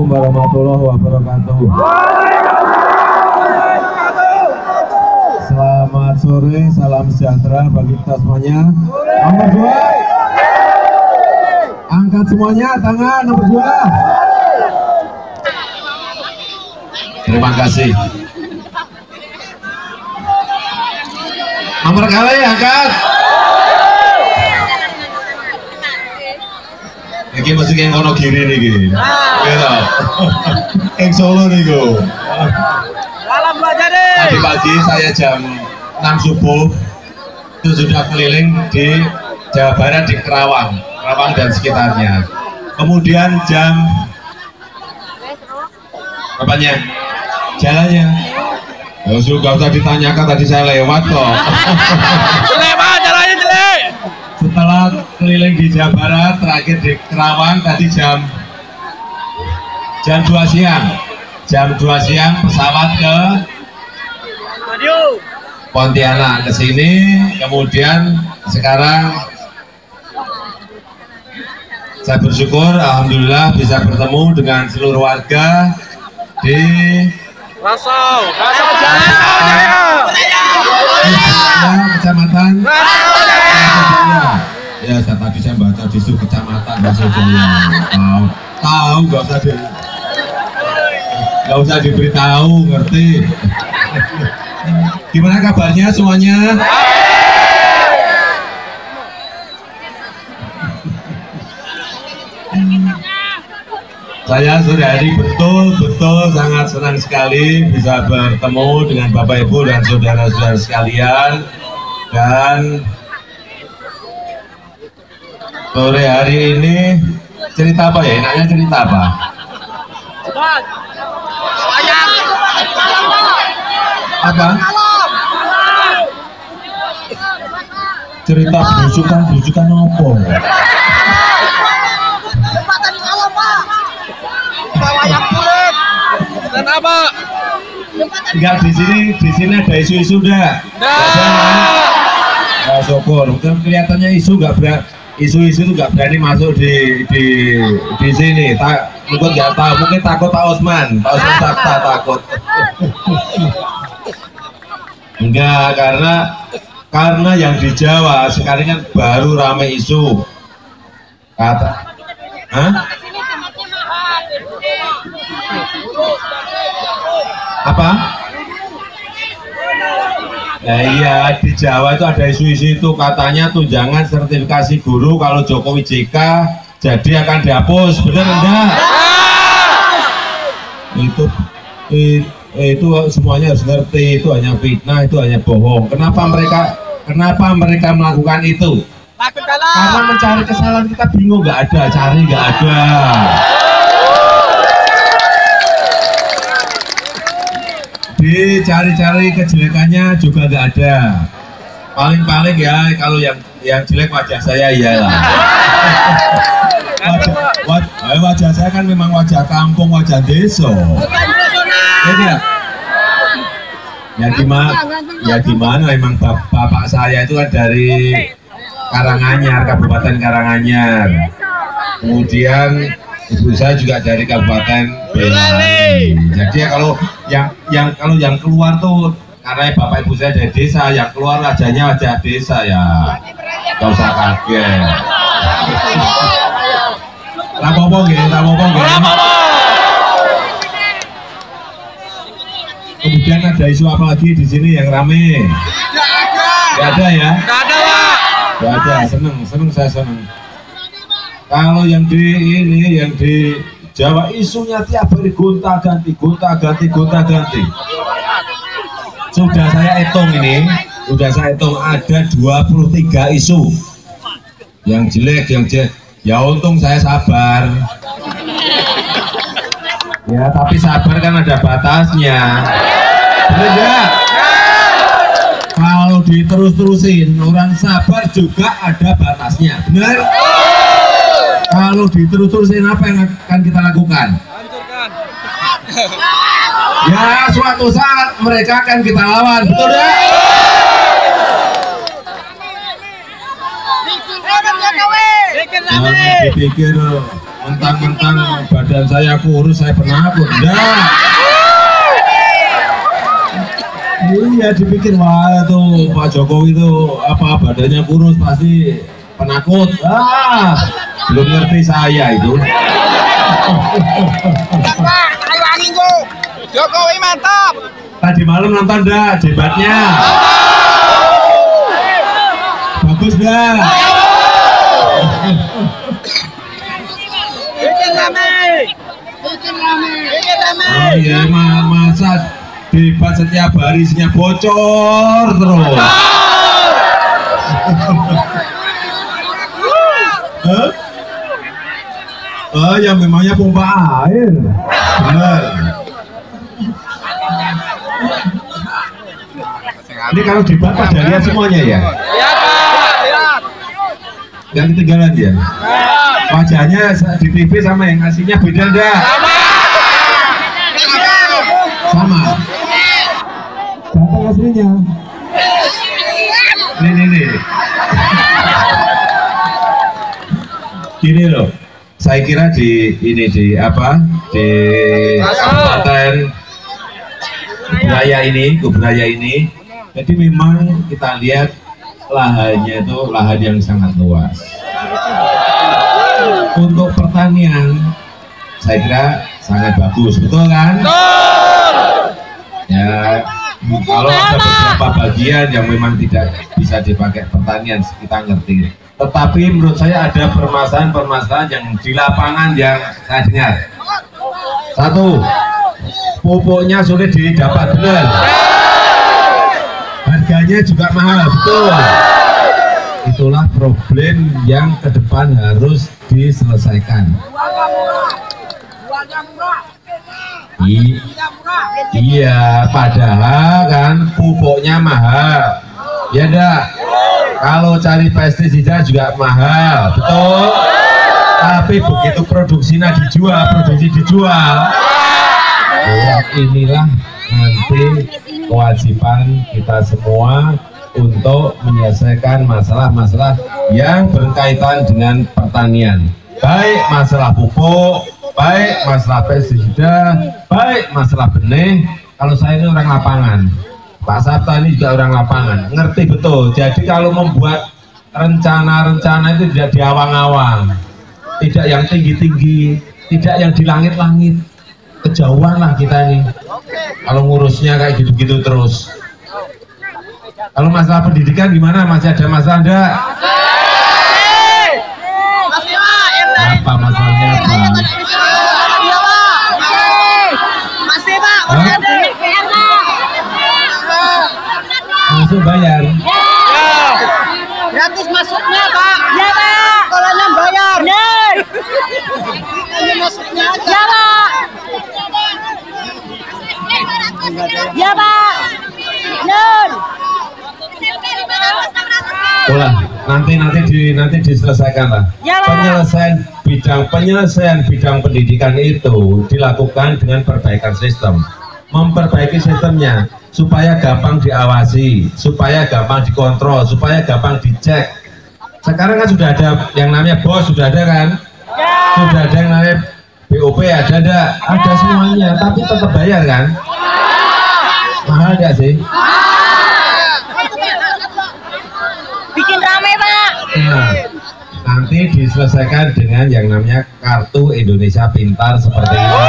Assalamualaikum warahmatullahi wabarakatuh. Selamat sore, salam sejahtera bagi kita semuanya. Nomor 2, angkat semuanya tangan nomor 2. Terima kasih. Nomor kali angkat. Iki mesti yang kono kiri nih gini. Gitu. Yang Solo nih go. Tadi pagi saya jam 6 subuh itu sudah keliling di Jawa Barat di Kerawang dan sekitarnya. Kemudian jam apanya? Jalannya. Ya sudah usah ditanyakan, tadi saya lewat kok. Lewat jalannya jelek. Setelah keliling di Jawa Barat, terakhir di Kerawang tadi jam 2 siang. Jam 2 siang pesawat ke Pontianak ke sini, kemudian sekarang saya bersyukur alhamdulillah bisa bertemu dengan seluruh warga di Rasau Kecamatan ya, tadi saya baca di Kecamatan Rasojaya. Tahu nggak usah diberitahu, ngerti. Gimana kabarnya semuanya? Saya sore hari betul-betul sangat senang sekali bisa bertemu dengan Bapak Ibu dan saudara-saudara sekalian. Dan sore hari ini cerita apa ya? Enaknya cerita apa? Apa? Cerita bujukan apa? dan apa? Enggak, di sini ada isu-isu dah. Nah, syukur. Kelihatannya isu isu-isu itu nggak berani masuk di sini. Mungkin nggak tahu, mungkin takut Pak Osman Sabta takut. Enggak, karena yang di Jawa sekarang kan baru ramai isu kata, apa? Nah iya, di Jawa itu ada isu-isu itu, katanya tunjangan sertifikasi guru kalau Jokowi JK jadi akan dihapus, benar enggak? Itu semuanya harus ngerti, itu hanya fitnah, itu hanya bohong. Kenapa mereka melakukan itu? Karena mencari kesalahan, kita bingung, nggak ada, cari nggak ada. Dicari-cari kejelekannya juga nggak ada. Paling ya kalau yang jelek wajah saya iyalah. Wajah saya kan memang wajah kampung, wajah desa. Ya gimana, memang bapak saya itu kan dari Karanganyar, Kabupaten Karanganyar. Kemudian ibu saya juga dari Kabupaten Boyolali. Jadi ya kalau yang keluar tuh karena bapak ibu saya dari desa, yang keluar wajahnya wajah desa ya. Gak usah kaget. Rapopo gitu. Kemudian ada isu apa lagi di sini yang rame? Gak ada ya? Gak ada, Pak. Gak ada, seneng saya seneng. Kalau yang di Jawa isunya tiap hari gonta-ganti. Sudah saya hitung ada 23 isu. Yang jelek. Ya untung saya sabar. Ya tapi sabar kan ada batasnya. Benar enggak? Kalau diterus-terusin, orang sabar juga ada batasnya. Benar? Kalau diterus-terusin, apa yang akan kita lakukan? Hancurkan. Ya suatu saat mereka akan kita lawan, betul ya? Dipikir mentang-mentang badan badan saya kurus, saya penakut. Enggak. Iya, dipikir wah tuh Pak Jokowi itu apa badannya kurus pasti penakut. Belum ngerti saya itu. Jokowi mantap. Tadi malam nonton dah debatnya. Bagus dah. Bikin rame. Bikin rame. Bikin rame. Oh iya, masa debat setiap hari isinya bocor terus. Ya memangnya pompa air. Benar. Ini kalau debat pada lihat semuanya ya? Ya Pak, lihat. Yang ketinggalan ya? Wajahnya di TV sama yang aslinya beda enggak? Sama. Datang aslinya. Nih. Gini loh, saya kira di Kabupaten Kuburaya ini, jadi memang kita lihat lahannya itu lahan yang sangat luas. Untuk pertanian, saya kira sangat bagus, betul kan? Ya, kalau ada beberapa bagian yang memang tidak bisa dipakai pertanian, kita ngerti. Tetapi menurut saya ada permasalahan-permasalahan yang di lapangan yang saya dengar. Satu, pupuknya sulit didapat, benar. Harganya juga mahal, betul. Itulah problem yang ke depan harus diselesaikan. Iya, padahal kan pupuknya mahal. Ya enggak? Kalau cari pestisida juga mahal, betul? Tapi begitu produksi dijual. Inilah nanti kewajiban kita semua untuk menyelesaikan masalah-masalah yang berkaitan dengan pertanian, baik masalah pupuk, baik masalah pestisida, baik masalah benih. Kalau saya ini orang lapangan, Pak Sabta ini juga orang lapangan, ngerti betul. Jadi kalau membuat rencana-rencana itu tidak diawang-awang, tidak yang tinggi-tinggi, tidak yang di langit-langit, kejauhan lah kita ini. Kalau ngurusnya kayak gitu-gitu terus. Kalau masalah pendidikan gimana? Masih ada masalah enggak? Apa masalahnya apa? Masih Pak, langsung bayar. gratis masuknya Pak. Ya Pak. Sekolahnya bayar. Benar. Hanya masuknya aja. Ya Pak. Ya Pak. Benar. Ulah, nanti diselesaikan lah. Ya, Penyelesaian bidang pendidikan itu dilakukan dengan perbaikan sistem, memperbaiki sistemnya supaya gampang diawasi, supaya gampang dikontrol, supaya gampang dicek. Sekarang kan sudah ada yang namanya BOS, sudah ada kan? Ya. Sudah ada yang namanya BOP, ada enggak? Ada semuanya, tapi tetap bayar kan? Mahal enggak sih? Bikin rame Pak. Nah, nanti diselesaikan dengan yang namanya Kartu Indonesia Pintar seperti ini.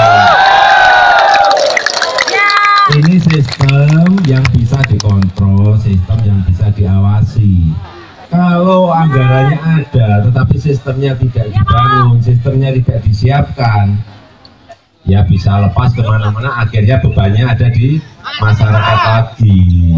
Ini sistem yang bisa dikontrol, sistem yang bisa diawasi. Kalau anggarannya ada, tetapi sistemnya tidak dibangun, sistemnya tidak disiapkan, ya bisa lepas kemana-mana, akhirnya bebannya ada di masyarakat lagi.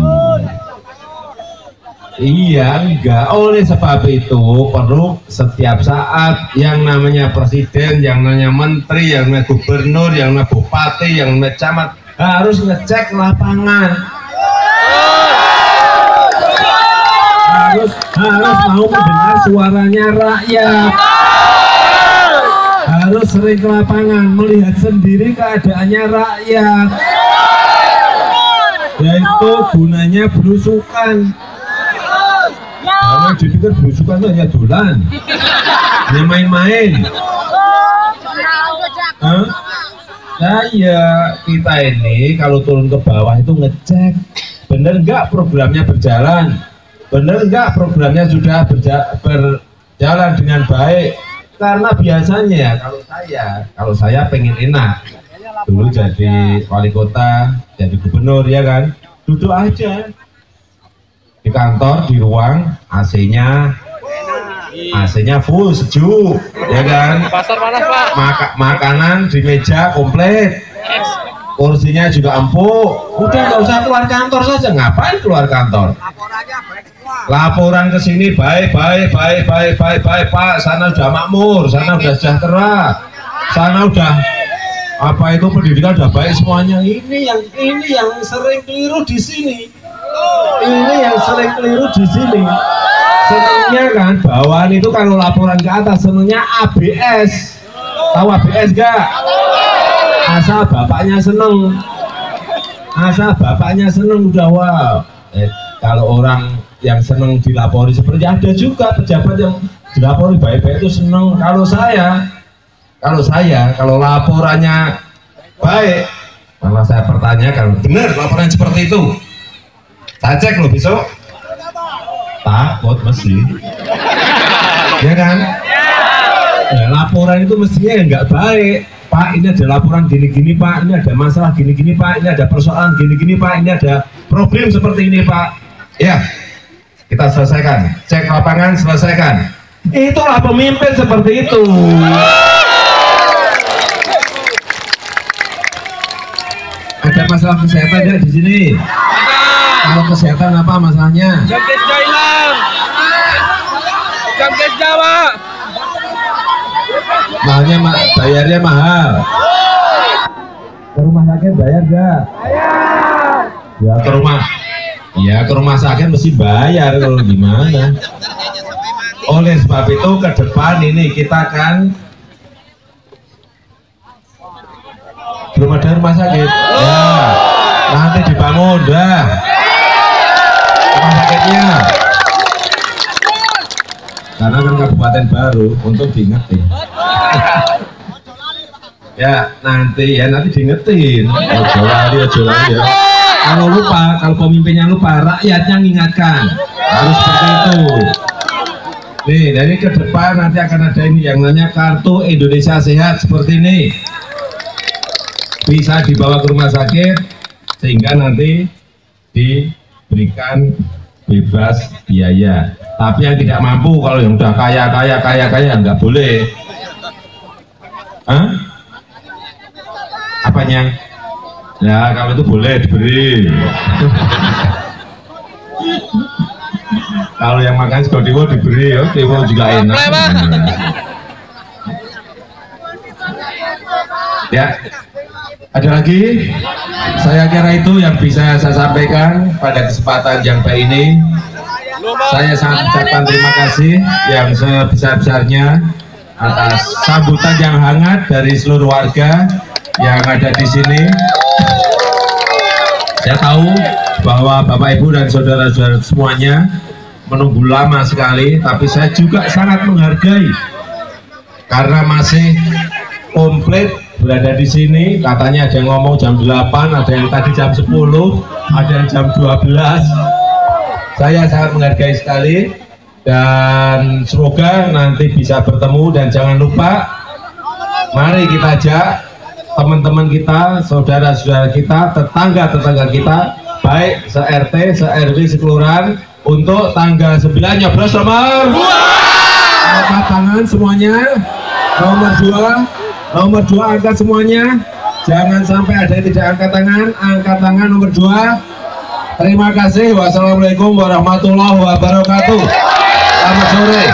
Iya, enggak. Oleh sebab itu perlu setiap saat yang namanya presiden, yang namanya menteri, yang namanya gubernur, yang namanya bupati, yang namanya camat harus ngecek lapangan. Harus mau mendengar suaranya rakyat. Harus sering ke lapangan, melihat sendiri keadaannya rakyat. Yaitu gunanya belusukan. Kalau dipikir belusukan itu hanya dolan, hanya main-main. Hah? Nah ya, kita ini kalau turun ke bawah itu ngecek bener nggak programnya berjalan, bener nggak programnya sudah berjalan dengan baik. Karena biasanya ya, kalau saya pengen enak dulu jadi wali kota, jadi gubernur ya kan, duduk aja di kantor, di ruang AC-nya full sejuk ya kan. Pasar panas Pak. Makanan di meja komplit, kursinya juga empuk. Udah nggak usah keluar kantor saja. Ngapain keluar kantor? Laporan ke sini baik Pak. Sana udah makmur, sana udah sejahtera, sana udah apa itu pendidikan udah baik semuanya. Ini yang sering keliru di sini. Senangnya kan bawaan itu kalau laporan ke atas senangnya ABS. Tahu ABS gak? Asal bapaknya seneng udah wow. Kalau orang yang seneng dilapori seperti ada juga pejabat yang dilapori baik-baik itu seneng. Kalau laporannya baik, malah saya pertanyakan, benar laporan seperti itu? Saya cek loh besok. Takut mesti, ya kan? Ya, laporan itu mestinya nggak baik. Pak, ini ada laporan gini-gini Pak, ini ada masalah gini-gini Pak, ini ada persoalan gini-gini Pak, ini ada problem seperti ini Pak. Ya, kita selesaikan. Cek lapangan, selesaikan. Itulah pemimpin seperti itu. Ada masalah kesehatan ya di sini? Kalau kesehatan apa masalahnya? Jamkes hilang. Jamkes Jawa. Mahalnya bayarnya mahal. Ke rumah sakit bayar gak? Bayar. Ya ke rumah sakit mesti bayar, kalau gimana? Oleh sebab itu ke depan ini kita kan belum ada rumah sakit. Ya, nanti dibangun dah rumah sakitnya. Karena kan kabupaten baru, untuk diingetin. Ya nanti diingetin. Ojo lali ya. Kalau lupa, kalau pemimpinnya lupa, rakyatnya mengingatkan. Harus seperti itu. Nih, dari ke depan nanti akan ada ini yang namanya Kartu Indonesia Sehat seperti ini. Bisa dibawa ke rumah sakit sehingga nanti diberikan bebas biaya. Tapi yang tidak mampu, kalau yang udah kaya nggak boleh. Hah? Apanya? Ya kalau itu boleh diberi. Kalau yang makan sego dewo diberi, ya dewo juga enak. Ya, ada lagi? Saya kira itu yang bisa saya sampaikan pada kesempatan yang baik ini. Saya sangat ucapkan terima kasih yang sebesar-besarnya atas sambutan yang hangat dari seluruh warga yang ada di sini. Saya tahu bahwa Bapak Ibu dan saudara-saudara semuanya menunggu lama sekali, tapi saya juga sangat menghargai karena masih komplit berada di sini. Katanya ada yang ngomong jam 8, ada yang tadi jam 10, ada yang jam 12. Saya sangat menghargai sekali dan semoga nanti bisa bertemu. Dan jangan lupa, mari kita ajak teman-teman kita, saudara-saudara kita, tetangga-tetangga kita, baik se-RT, se-RW, sekelurahan, untuk tanggal 9 nyoblos nomor 2. Angkat tangan semuanya. Nomor 2 angkat semuanya. Jangan sampai ada yang tidak angkat tangan. Angkat tangan nomor 2. Terima kasih. Wassalamualaikum warahmatullahi wabarakatuh. Selamat sore.